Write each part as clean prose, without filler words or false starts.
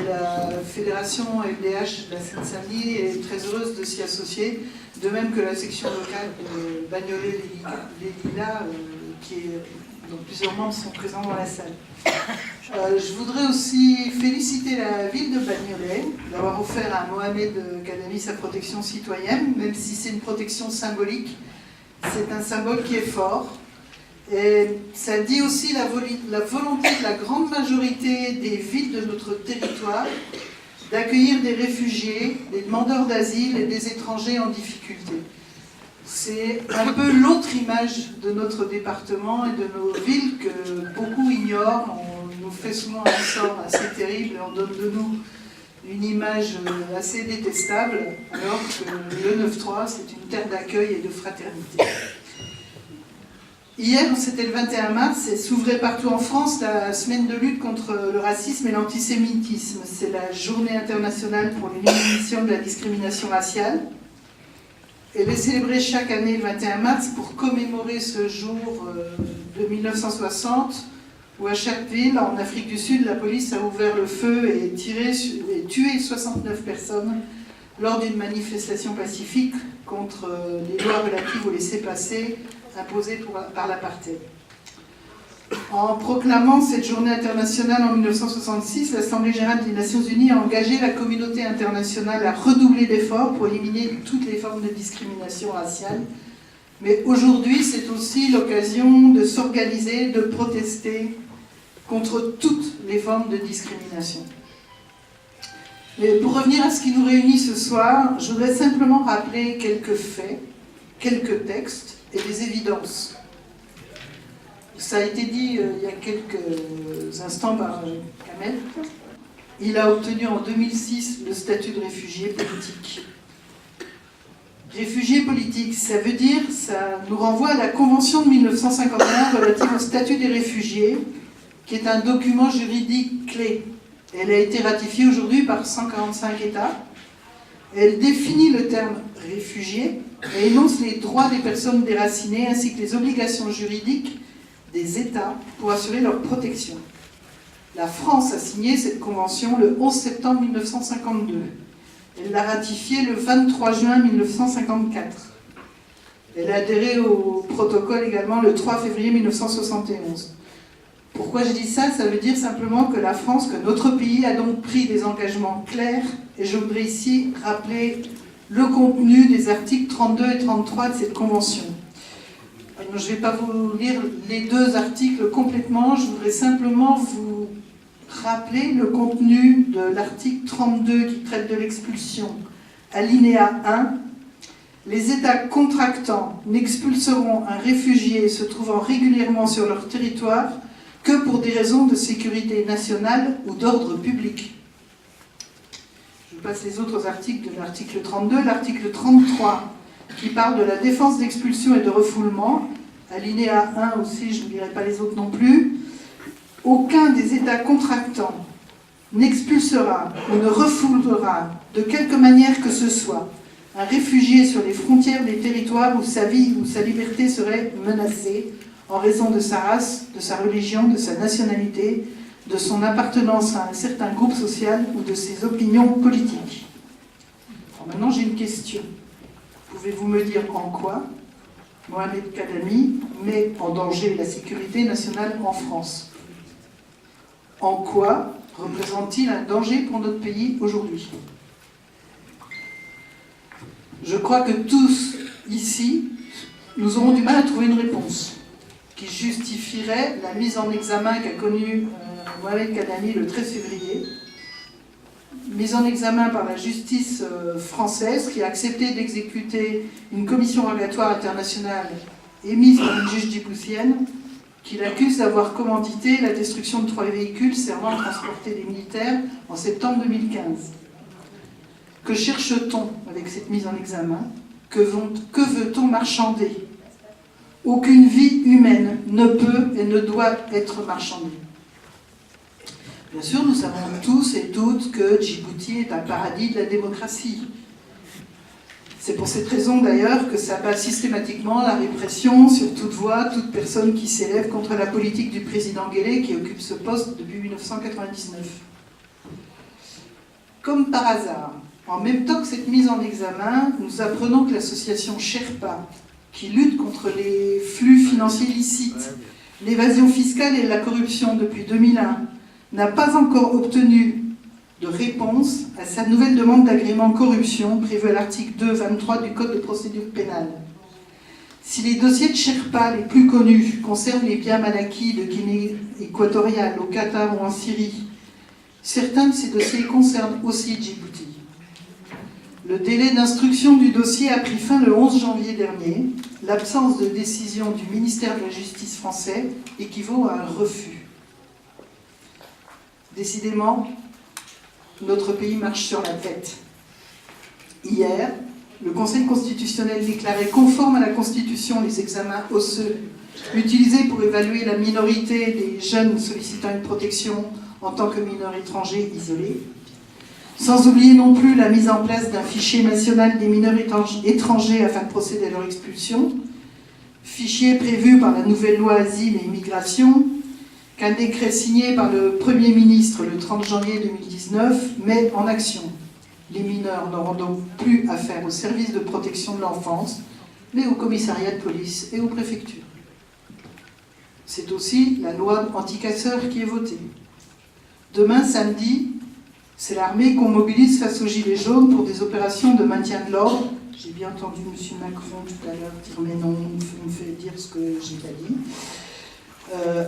la Fédération LDH de la Seine-Saint-Denis est très heureuse de s'y associer, de même que la section locale de Bagnolet-les Lilas, dont plusieurs membres sont présents dans la salle. Je voudrais aussi féliciter la ville de Bagnolet d'avoir offert à Mohamed Kadami sa protection citoyenne, même si c'est une protection symbolique. C'est un symbole qui est fort. Et ça dit aussi la volonté de la grande majorité des villes de notre territoire d'accueillir des réfugiés, des demandeurs d'asile et des étrangers en difficulté. C'est un peu l'autre image de notre département et de nos villes que beaucoup ignorent. On nous fait souvent un sort assez terrible et on donne de nous une image assez détestable, alors que le 9-3, c'est une terre d'accueil et de fraternité. Hier, c'était le 21 mars, et s'ouvrait partout en France la semaine de lutte contre le racisme et l'antisémitisme. C'est la journée internationale pour l'élimination de la discrimination raciale. Elle est célébrée chaque année le 21 mars pour commémorer ce jour de 1960, où à chaque ville, en Afrique du Sud, la police a ouvert le feu et tué 69 personnes lors d'une manifestation pacifique contre les lois relatives au laissez-passer imposées par l'apartheid. En proclamant cette journée internationale en 1966, l'Assemblée générale des Nations Unies a engagé la communauté internationale à redoubler d'efforts pour éliminer toutes les formes de discrimination raciale. Mais aujourd'hui, c'est aussi l'occasion de s'organiser, de protester contre toutes les formes de discrimination. Mais pour revenir à ce qui nous réunit ce soir, je voudrais simplement rappeler quelques faits, quelques textes et des évidences. Ça a été dit il y a quelques instants par Kamel. Il a obtenu en 2006 le statut de réfugié politique. Réfugié politique, ça veut dire, ça nous renvoie à la Convention de 1951 relative au statut des réfugiés, qui est un document juridique clé. Elle a été ratifiée aujourd'hui par 145 États. Elle définit le terme réfugié et énonce les droits des personnes déracinées ainsi que les obligations juridiques des États pour assurer leur protection. La France a signé cette convention le 11 septembre 1952. Elle l'a ratifiée le 23 juin 1954. Elle a adhéré au protocole également le 3 février 1971. Pourquoi je dis ça? Ça veut dire simplement que la France, que notre pays a donc pris des engagements clairs, et je voudrais ici rappeler le contenu des articles 32 et 33 de cette convention. Alors, je ne vais pas vous lire les deux articles complètement, je voudrais simplement vous rappeler le contenu de l'article 32 qui traite de l'expulsion. Alinéa 1. Les États contractants n'expulseront un réfugié se trouvant régulièrement sur leur territoire que pour des raisons de sécurité nationale ou d'ordre public. Je passe les autres articles de l'article 32. L'article 33, qui parle de la défense d'expulsion et de refoulement. Alinéa 1 aussi, je ne dirai pas les autres non plus. Aucun des États contractants n'expulsera ou ne refoulera de quelque manière que ce soit un réfugié sur les frontières des territoires où sa vie ou sa liberté serait menacée en raison de sa race, de sa religion, de sa nationalité, de son appartenance à un certain groupe social ou de ses opinions politiques. Alors maintenant, j'ai une question. Pouvez-vous me dire en quoi Mohamed Kadami met en danger la sécurité nationale en France? En quoi représente-t-il un danger pour notre pays aujourd'hui? Je crois que tous, ici, nous aurons du mal à trouver une réponse qui justifierait la mise en examen qu'a connue Mohamed Kadami le 13 février, mise en examen par la justice française qui a accepté d'exécuter une commission rogatoire internationale émise par une juge djiboutienne qui l'accuse d'avoir commandité la destruction de 3 véhicules servant à transporter des militaires en septembre 2015. Que cherche-t-on avec cette mise en examen? Que veut-on marchander? Aucune vie humaine ne peut et ne doit être marchandée. Bien sûr, nous savons tous et toutes que Djibouti est un paradis de la démocratie. C'est pour cette raison d'ailleurs que s'abat systématiquement la répression sur toute voix, toute personne qui s'élève contre la politique du président Guelleh qui occupe ce poste depuis 1999. Comme par hasard, en même temps que cette mise en examen, nous apprenons que l'association Sherpa, qui lutte contre les flux financiers licites, l'évasion fiscale et la corruption depuis 2001, n'a pas encore obtenu de réponse à sa nouvelle demande d'agrément corruption prévue à l'article 2.23 du Code de procédure pénale. Si les dossiers de Sherpa les plus connus concernent les biens mal acquis de Guinée équatoriale, au Qatar ou en Syrie, certains de ces dossiers concernent aussi Djibouti. Le délai d'instruction du dossier a pris fin le 11 janvier dernier. L'absence de décision du ministère de la Justice français équivaut à un refus. Décidément, notre pays marche sur la tête. Hier, le Conseil constitutionnel déclarait conforme à la Constitution les examens osseux utilisés pour évaluer la minorité des jeunes sollicitant une protection en tant que mineurs étrangers isolés. Sans oublier non plus la mise en place d'un fichier national des mineurs étrangers afin de procéder à leur expulsion, fichier prévu par la nouvelle loi Asile et Immigration, qu'un décret signé par le Premier ministre le 30 janvier 2019 met en action. Les mineurs n'auront donc plus affaire au service de protection de l'enfance, mais au commissariat de police et aux préfectures. C'est aussi la loi anti-casseurs qui est votée. Demain, samedi, c'est l'armée qu'on mobilise face aux Gilets jaunes pour des opérations de maintien de l'ordre. J'ai bien entendu M. Macron tout à l'heure dire « mais non, il me fait dire ce que j'ai pas dit ».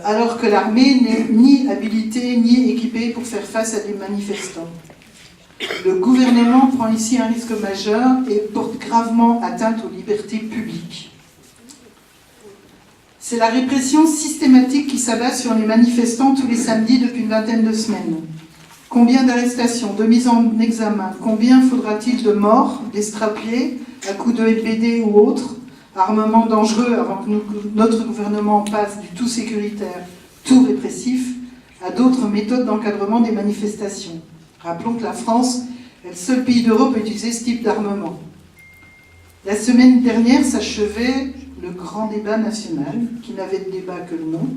Alors que l'armée n'est ni habilitée ni équipée pour faire face à des manifestants. Le gouvernement prend ici un risque majeur et porte gravement atteinte aux libertés publiques. C'est la répression systématique qui s'abat sur les manifestants tous les samedis depuis une vingtaine de semaines. Combien d'arrestations, de mises en examen, combien faudra-t-il de morts, d'estrapiés, à coups de LBD ou autres, armements dangereux avant que notre gouvernement passe du tout sécuritaire, tout répressif, à d'autres méthodes d'encadrement des manifestations. Rappelons que la France est le seul pays d'Europe à utiliser ce type d'armement. La semaine dernière s'achevait le grand débat national, qui n'avait de débat que le nom.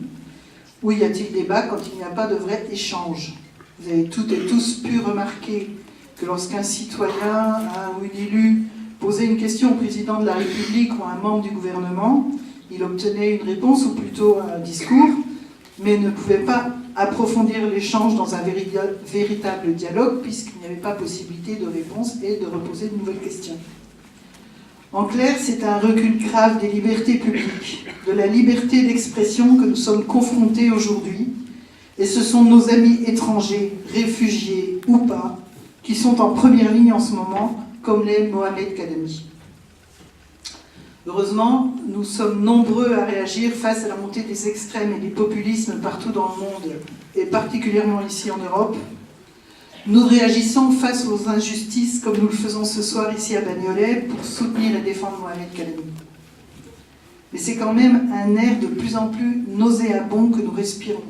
Où y a-t-il débat quand il n'y a pas de vrai échange? Vous avez toutes et tous pu remarquer que lorsqu'un citoyen ou une élue posait une question au président de la République ou à un membre du gouvernement, il obtenait une réponse ou plutôt un discours, mais ne pouvait pas approfondir l'échange dans un véritable dialogue puisqu'il n'y avait pas possibilité de réponse et de reposer de nouvelles questions. En clair, c'est un recul grave des libertés publiques, de la liberté d'expression que nous sommes confrontés aujourd'hui, et ce sont nos amis étrangers, réfugiés ou pas, qui sont en première ligne en ce moment, comme l'est Mohamed Kadami. Heureusement, nous sommes nombreux à réagir face à la montée des extrêmes et des populismes partout dans le monde, et particulièrement ici en Europe. Nous réagissons face aux injustices comme nous le faisons ce soir ici à Bagnolet pour soutenir et défendre Mohamed Kadami. Mais c'est quand même un air de plus en plus nauséabond que nous respirons.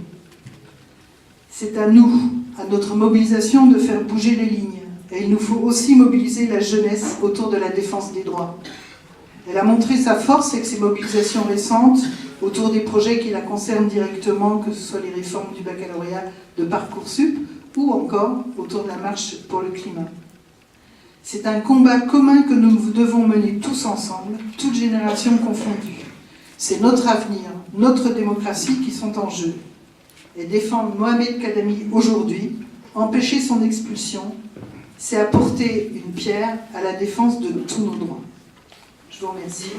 C'est à nous, à notre mobilisation, de faire bouger les lignes. Et il nous faut aussi mobiliser la jeunesse autour de la défense des droits. Elle a montré sa force avec ses mobilisations récentes autour des projets qui la concernent directement, que ce soit les réformes du baccalauréat, de Parcoursup, ou encore autour de la marche pour le climat. C'est un combat commun que nous devons mener tous ensemble, toutes générations confondues. C'est notre avenir, notre démocratie qui sont en jeu. Et défendre Mohamed Kadami aujourd'hui, empêcher son expulsion, c'est apporter une pierre à la défense de tous nos droits. Je vous remercie.